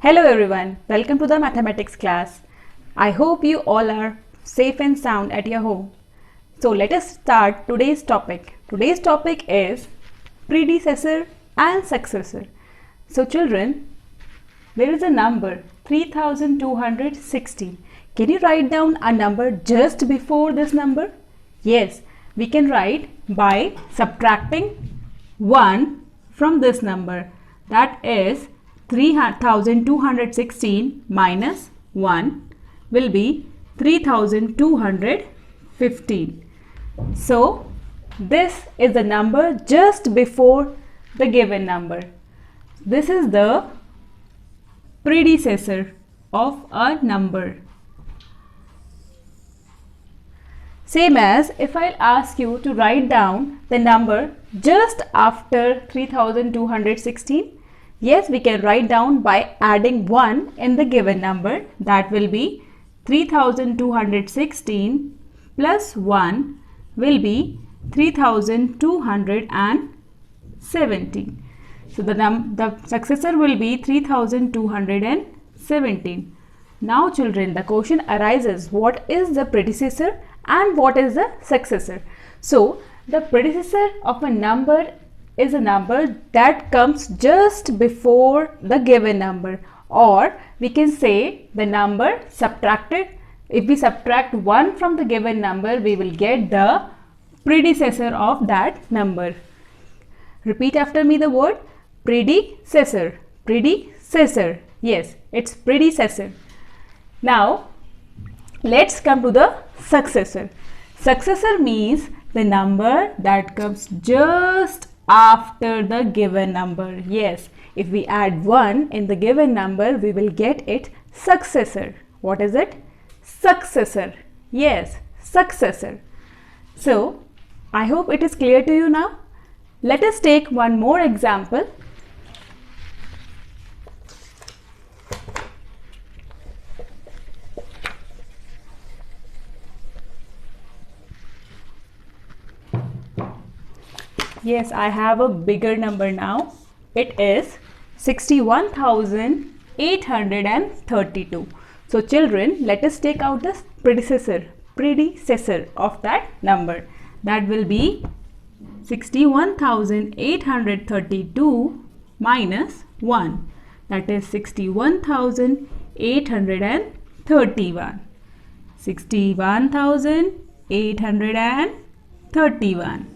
Hello everyone, welcome to the mathematics class. I hope you all are safe and sound at your home. So let us start today's topic. Today's topic is predecessor and successor. So children, there is a number 3216. Can you write down a number just before this number? Yes, we can write by subtracting 1 from this number. That is 3216 minus 1 will be 3215. So this is the number just before the given number. This is the predecessor of a number. Same as if I'll ask you to write down the number just after 3216. Yes, we can write down by adding 1 in the given number. That will be 3216 plus 1 will be 3217. So the successor will be 3217. Now children, the question arises, what is the predecessor and what is the successor? So the predecessor of a number is a number that comes just before the given number, or we can say the number subtracted. If we subtract 1 from the given number, we will get the predecessor of that number. Repeat after me the word predecessor. Predecessor. Yes, it's predecessor. Now let's come to the successor. Successor means the number that comes just after the given number. Yes, if we add 1 in the given number, we will get it successor. What is it? Successor. Yes, successor. So I hope it is clear to you now. Let us take one more example. Yes, I have a bigger number now. It is 61,832. So children, let us take out the predecessor of that number. That will be 61,832 minus 1. That is 61,831. 61,831.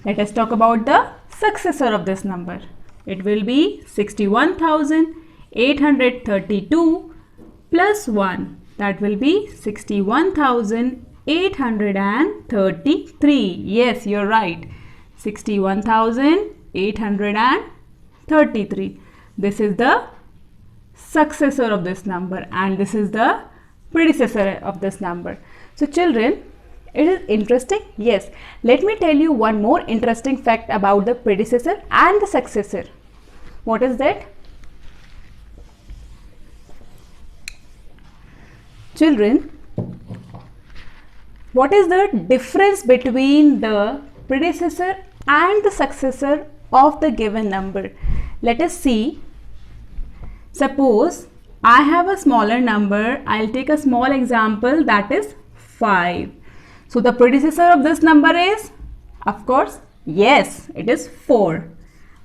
Let us talk about the successor of this number. It will be 61,832 plus 1. That will be 61,833. Yes, you're right. 61,833. This is the successor of this number and this is the predecessor of this number. So children, it is interesting. Yes, let me tell you one more interesting fact about the predecessor and the successor. What is that? Children, what is the difference between the predecessor and the successor of the given number? Let us see. Suppose I have a smaller number. I'll take a small example, that is 5. So the predecessor of this number is, of course, yes, it is 4.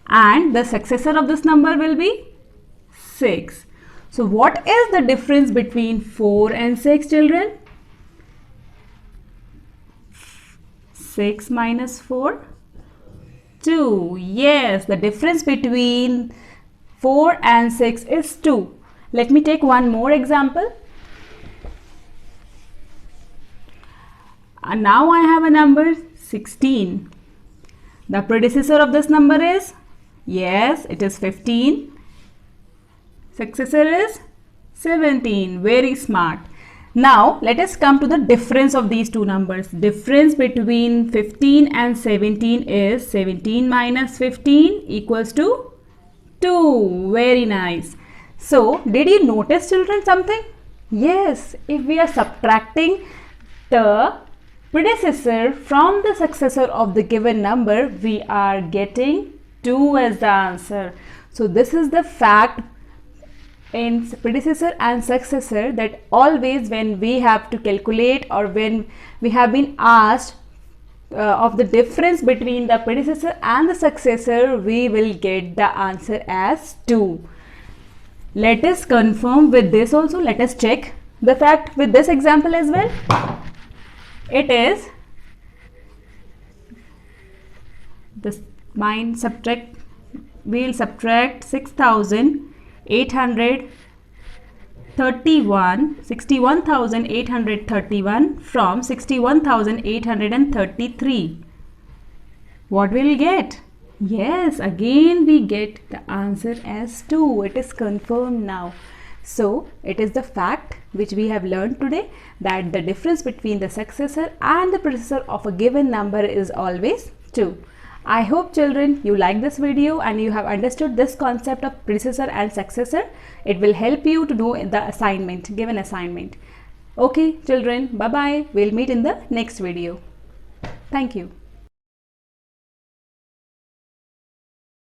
And the successor of this number will be 6. So what is the difference between 4 and 6, children? 6 minus 4? 2. Yes, the difference between 4 and 6 is 2. Let me take one more example. And now I have a number 16. The predecessor of this number is, yes, it is 15. Successor is 17. Very smart. Now let us come to the difference of these two numbers. Difference between 15 and 17 is 17 minus 15 equals to 2. Very nice. So did you notice, children, something? Yes, if we are subtracting the predecessor from the successor of the given number, we are getting 2 as the answer. So this is the fact in predecessor and successor that always when we have to calculate or when we have been asked of the difference between the predecessor and the successor, we will get the answer as 2. Let us confirm with this also. Let us check the fact with this example as well. It is this mine subtract, we will subtract 61,831 from 61,833. What will we get? Yes, again we get the answer as 2. It is confirmed now. So it is the fact which we have learned today that the difference between the successor and the predecessor of a given number is always 2. I hope children you like this video and you have understood this concept of predecessor and successor. It will help you to do the assignment, given assignment. Okay children, bye bye. We'll meet in the next video. Thank you.